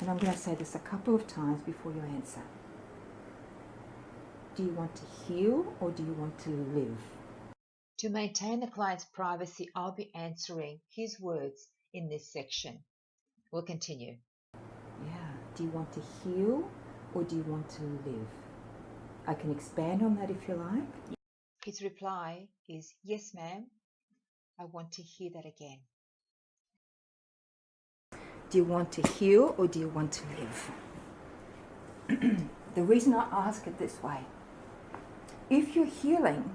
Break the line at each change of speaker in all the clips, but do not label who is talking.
And I'm going to say this a couple of times before you answer. Do you want to heal or do you want to live?
To maintain the client's privacy, I'll be answering his words in this section. We'll continue.
Yeah. Do you want to heal or do you want to live? I can expand on that if you like.
His reply is, yes, ma'am. I want to hear that again.
Do you want to heal or do you want to live? The reason I ask it this way, if you're healing,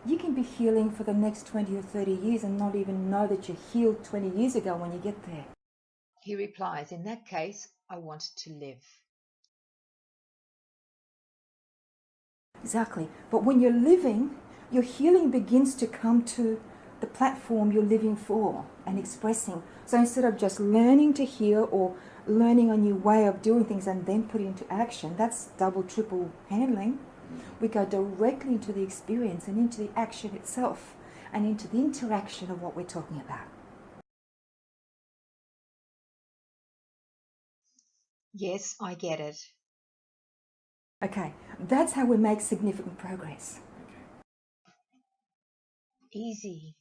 you can be healing for the next 20 or 30 years and not even know that you healed 20 years ago when you get there.
He replies, in that case, I want to live.
Exactly. But when you're living, your healing begins to come to the platform you're living for and expressing. So instead of just learning to heal or learning a new way of doing things and then put it into action, that's double, triple handling. We go directly into the experience and into the action itself and into the interaction of what we're talking about.
Yes, I get it.
Okay, that's how we make significant progress.
Easy.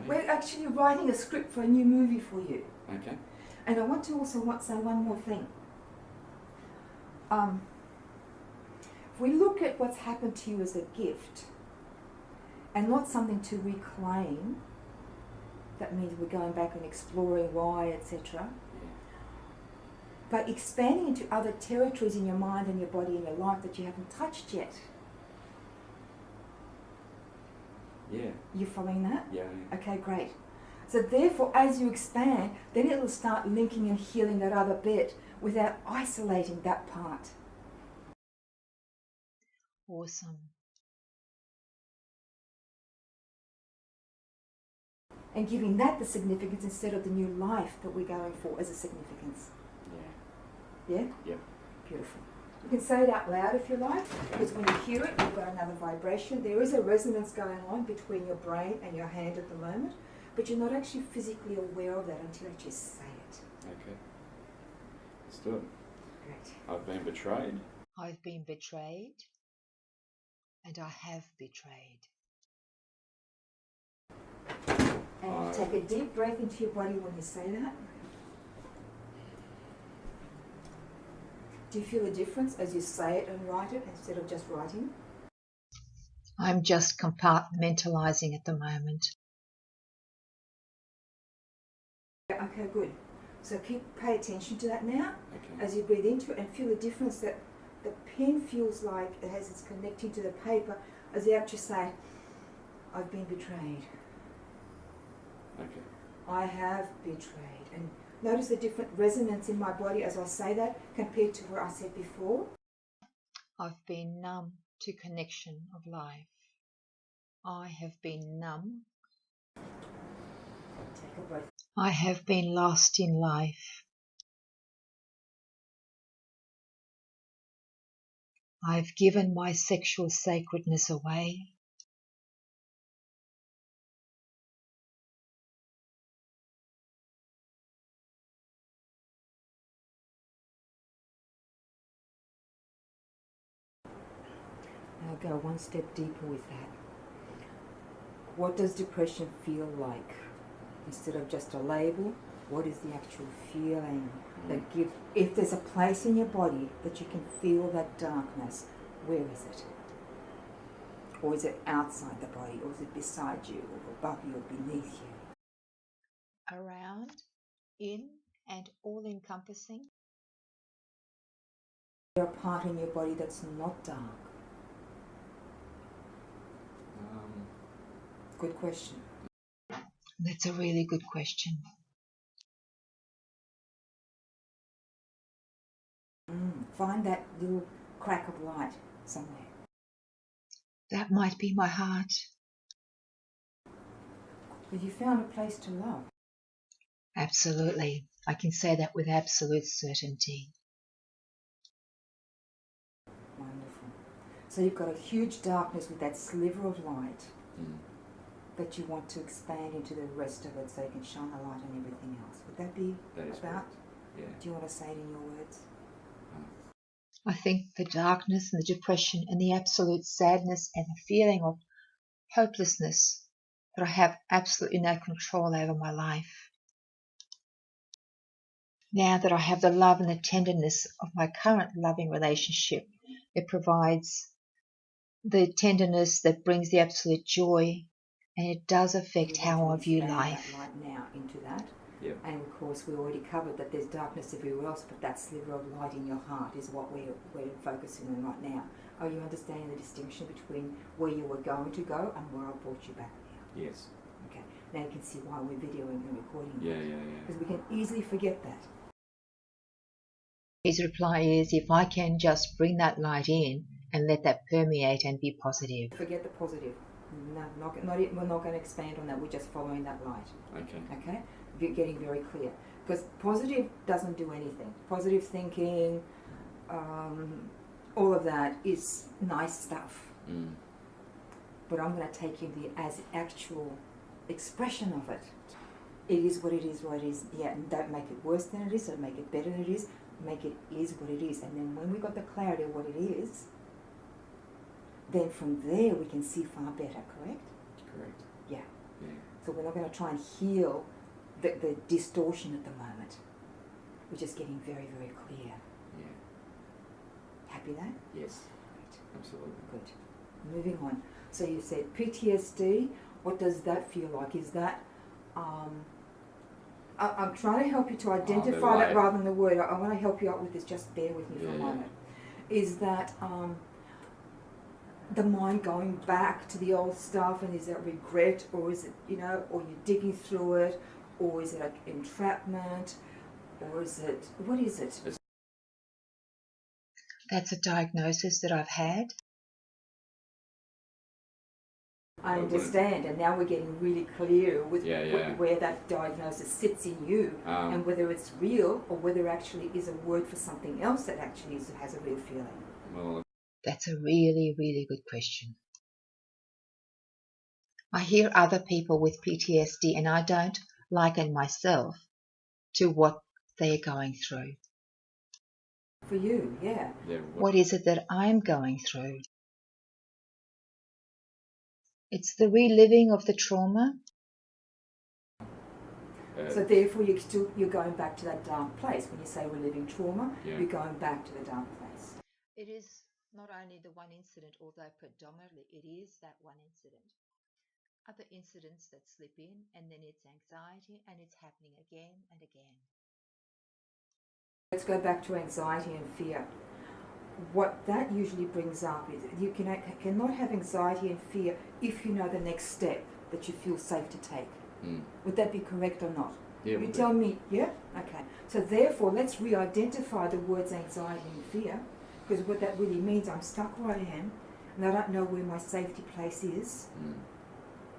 We're actually writing a script for a new movie for you.
Okay.
And I want to also say one more thing. If we look at what's happened to you as a gift and not something to reclaim, that means we're going back and exploring why, etc. But expanding into other territories in your mind and your body and your life that you haven't touched yet.
Yeah.
You following that?
Yeah.
Okay, great. So therefore, as you expand, then it'll start linking and healing that other bit without isolating that part.
Awesome.
And giving that the significance instead of the new life that we're going for as a significance.
Yeah.
Yeah?
Yep.
Beautiful. You can say it out loud if you like, because when you hear it, you've got another vibration. There is a resonance going on between your brain and your hand at the moment, but you're not actually physically aware of that until you actually say it.
Okay. Let's do it.
Great.
I've been betrayed.
I've been betrayed, and I have betrayed.
And take a deep breath into your body when you say that. Do you feel a difference as you say it and write it instead of just writing?
I'm just compartmentalising at the moment.
Okay, good. So pay attention to that now.
Okay.
As you breathe into it and feel the difference that the pen feels like it has its connecting to the paper as you actually say, I've been betrayed.
Okay.
I have betrayed. And notice the different resonance in my body as I say that compared to what I said before.
I've been numb to connection of life. I have been numb.
Take a breath.
I have been lost in life. I've given my sexual sacredness away.
Now go one step deeper with that. What does depression feel like? Instead of just a label, what is the actual feeling that if there's a place in your body that you can feel that darkness, where is it? Or is it outside the body, or is it beside you, or above you, or beneath you?
Around, in, and all-encompassing.
Is there a part in your body that's not dark? Good question.
That's a really good question.
Find that little crack of light somewhere.
That might be my heart.
Have you found a place to love?
Absolutely. I can say that with absolute certainty.
Wonderful. So you've got a huge darkness with that sliver of light. that you want to expand into the rest of it so you can shine a light on everything else. Would that be
That is
about?
correct. Yeah.
Do you want to say it in your words?
I think the darkness and the depression and the absolute sadness and the feeling of hopelessness that I have absolutely no control over my life. Now that I have the love and the tenderness of my current loving relationship, it provides the tenderness that brings the absolute joy, and it does affect
You
how I
want to
view
expand
life.
that light now into that.
Yep.
And of course, we already covered that there's darkness everywhere else, but that sliver of light in your heart is what we're focusing on right now. Are you understanding the distinction between where you were going to go and where I brought you back now?
Yes.
Okay. Now you can see why we're videoing and recording.
Yeah.
Because we can easily forget that.
His reply is, if I can just bring that light in and let that permeate and be positive.
Forget the positive. No, we're not going to expand on that. We're just following that light.
Okay.
Okay? Getting very clear. Because positive doesn't do anything. Positive thinking, all of that is nice stuff.
Mm.
But I'm going to take you as actual expression of it. It is what it is, what it is. Yeah, and don't make it worse than it is, don't make it better than it is. Make it is what it is. And then when we got the clarity of what it is, then from there we can see far better, correct?
Correct.
Yeah.
Yeah.
So we're not going to try and heal the distortion at the moment. We're just getting very, very clear.
Yeah.
Happy that?
Yes.
Great.
Absolutely.
Good. Moving on. So you said PTSD. What does that feel like? Is that I'm trying to help you to identify that rather than the word. I want to help you out with this. Just bear with me for a moment. Is that the mind going back to the old stuff, and is that regret, or is it, or you're digging through it, or is it like entrapment, or is it, what is it?
That's a diagnosis that I've had.
I understand, and now we're getting really clear with where that diagnosis sits in you, and whether it's real or whether it actually is a word for something else that actually has a real feeling.
Well,
that's a really, really good question. I hear other people with PTSD and I don't liken myself to what they're going through.
For you, yeah.
What is it that I'm going through? It's the reliving of the trauma.
So therefore you're going back to that dark place. When you say reliving trauma, you're going back to the dark place.
It is not only the one incident, although predominantly it is that one incident. Other incidents that slip in, and then it's anxiety, and it's happening again and again.
Let's go back to anxiety and fear. What that usually brings up is you cannot have anxiety and fear if you know the next step that you feel safe to take. Would that be correct or not?
Yeah.
You tell me, yeah? Okay. So therefore, let's re-identify the words anxiety and fear, because what that really means, I'm stuck where I am, and I don't know where my safety place is.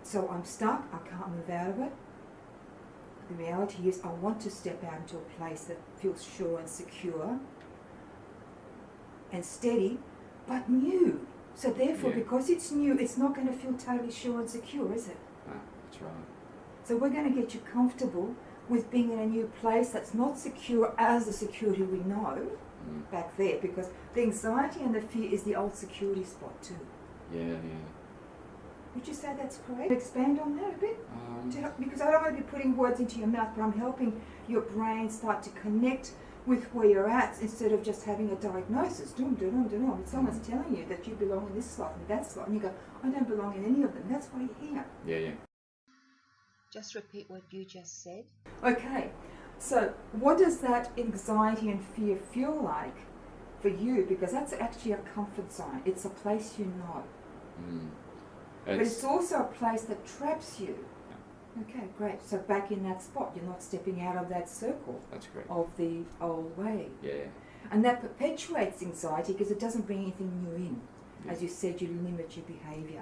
So I'm stuck, I can't move out of it. The reality is I want to step out into a place that feels sure and secure and steady, but new. So therefore, because it's new, it's not going to feel totally sure and secure, is it?
That's right.
So we're going to get you comfortable with being in a new place that's not secure as the security we know back there, because the anxiety and the fear is the old security spot too.
Yeah.
Would you say that's correct? Expand on that a bit? Because I don't want to be putting words into your mouth, but I'm helping your brain start to connect with where you're at instead of just having a diagnosis. If someone's telling you that you belong in this slot and that slot, and you go, I don't belong in any of them, that's why you're here.
Yeah.
Just repeat what you just said.
Okay, so what does that anxiety and fear feel like for you? Because that's actually a comfort zone. It's a place you know. But it's also a place that traps you. Okay, great. So back in that spot, you're not stepping out of that circle.
That's great.
Of the old way.
Yeah.
And that perpetuates anxiety because it doesn't bring anything new in. Yeah. As you said, you limit your behaviour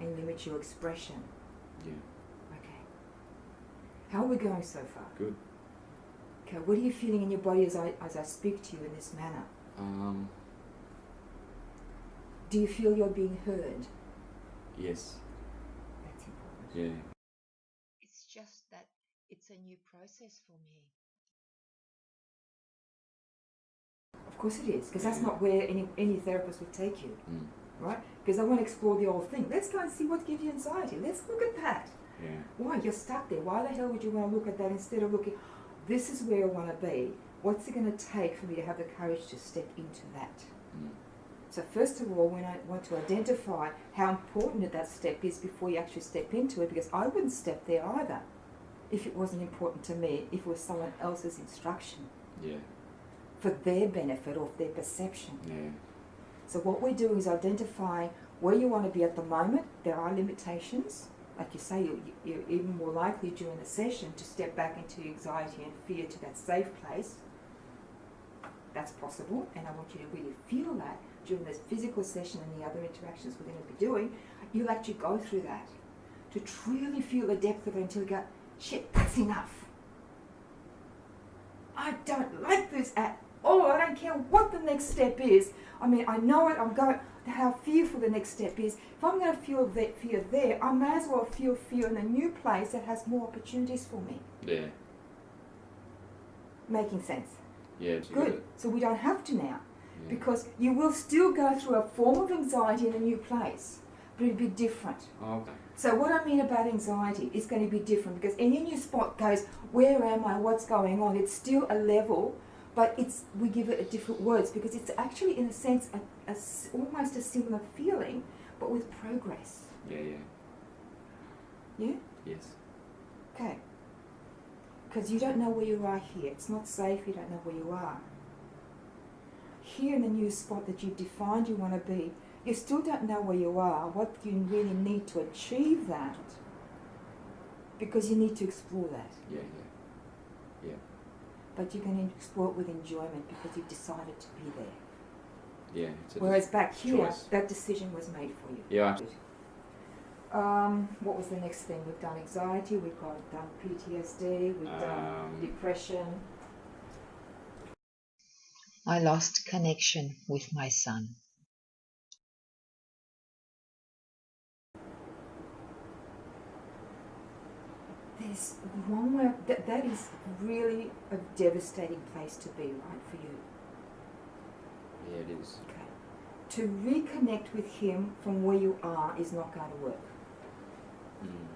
and limit your expression.
Yeah.
Okay. How are we going so far?
Good.
Okay, what are you feeling in your body as I speak to you in this manner?
Um.
Do you feel you're being heard?
Yes. Yeah.
It's just that it's a new process for me.
Of course it is, because that's
Yeah.
not where any therapist would take you,
Mm.
right? Because they want to explore the old thing. Let's go and see what gives you anxiety. Let's look at that.
Yeah.
Why? You're stuck there. Why the hell would you want to look at that instead of looking, this is where I want to be. What's it going to take for me to have the courage to step into that?
Mm.
So first of all, when I want to identify how important that step is before you actually step into it, because I wouldn't step there either if it wasn't important to me, if it was someone else's instruction
Yeah.
for their benefit or their perception.
Yeah.
So what we're doing is identifying where you want to be at the moment. There are limitations. Like you say, you're even more likely during the session to step back into anxiety and fear to that safe place. That's possible, and I want you to really feel that during this physical session and the other interactions we're going to be doing. You'll actually go through that to truly feel the depth of it until you go, shit, that's enough. I don't like this at all. I don't care what the next step is. I mean, I know it. I'm going how fearful the next step is. If I'm going to feel that fear there, I may as well feel fear in a new place that has more opportunities for me.
Yeah.
Making sense?
Yeah.
Good. So we don't have to now.
Yeah.
Because you will still go through a form of anxiety in a new place, but it'll be different.
Oh, okay.
So what I mean about anxiety is going to be different, because any new spot goes, where am I, what's going on? It's still a level, but we give it a different words, because it's actually, in a sense, almost a similar feeling, but with progress.
Yeah. Yeah.
Yeah?
Yes.
Okay. Because you don't know where you are here. It's not safe, you don't know where you are. Here in the new spot that you've defined you want to be, you still don't know where you are, what you really need to achieve that, because you need to explore that.
Yeah. Yeah. Yeah.
But you can explore it with enjoyment because you've decided to be there.
Yeah. It's a
Whereas back here,
choice.
that decision was made for you.
Yeah.
What was the next thing? We've done anxiety, we've done PTSD, we've done depression.
I lost connection with my son.
There's one where that is really a devastating place to be, right, for you.
Yeah, it is.
Okay. To reconnect with him from where you are is not going to work.
Mm.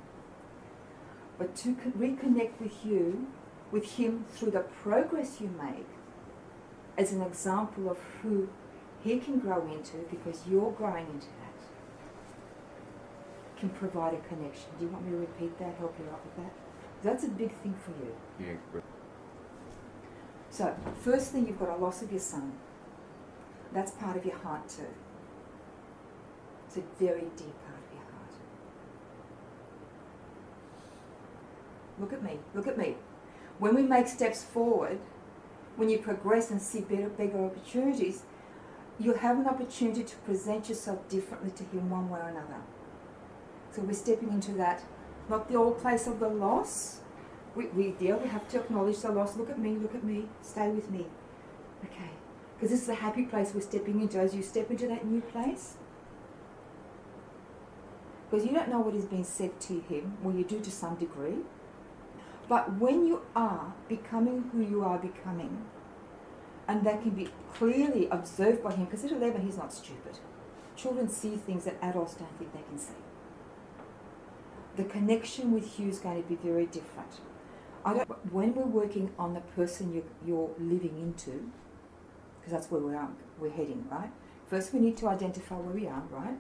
But to reconnect with him through the progress you make, as an example of who he can grow into, because you're growing into that, can provide a connection. Do you want me to repeat that, help you out with that? That's a big thing for you.
Yeah.
So, first thing, you've got a loss of your son. That's part of your heart too. It's a very deep part of your heart. Look at me, look at me. When we make steps forward, when you progress and see bigger opportunities, you'll have an opportunity to present yourself differently to him one way or another. So we're stepping into that, not the old place of the loss. We have to acknowledge the loss. Look at me, stay with me. Okay, because this is a happy place we're stepping into. As you step into that new place, because you don't know what is being said to him, well, you do to some degree, but when you are becoming who you are becoming, and that can be clearly observed by him, because at 11 he's not stupid. Children see things that adults don't think they can see. The connection with you is going to be very different. When we're working on the person you're living into, because that's where we're heading, right? First we need to identify where we are, right?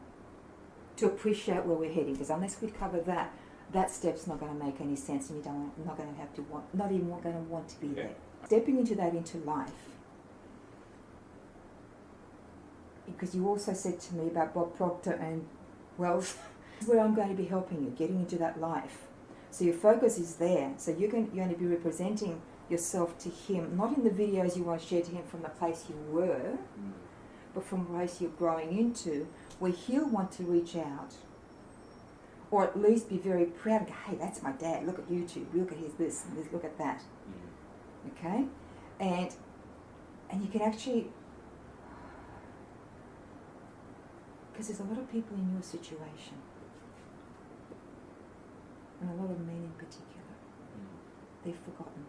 To appreciate where we're heading, because unless we cover that, that step's not going to make any sense, and you're not even going to want to be there. Stepping into that into life, because you also said to me about Bob Proctor and wealth, where I'm going to be helping you, getting into that life. So your focus is there. So you're going to be representing yourself to him, not in the videos you want to share to him from the place you were, but from the place you're growing into, where he'll want to reach out, or at least be very proud and go, hey, that's my dad, look at YouTube, look at his this and this, look at that. Okay? And you can actually, because there's a lot of people in your situation. and a lot of men in particular.
Mm.
They've forgotten.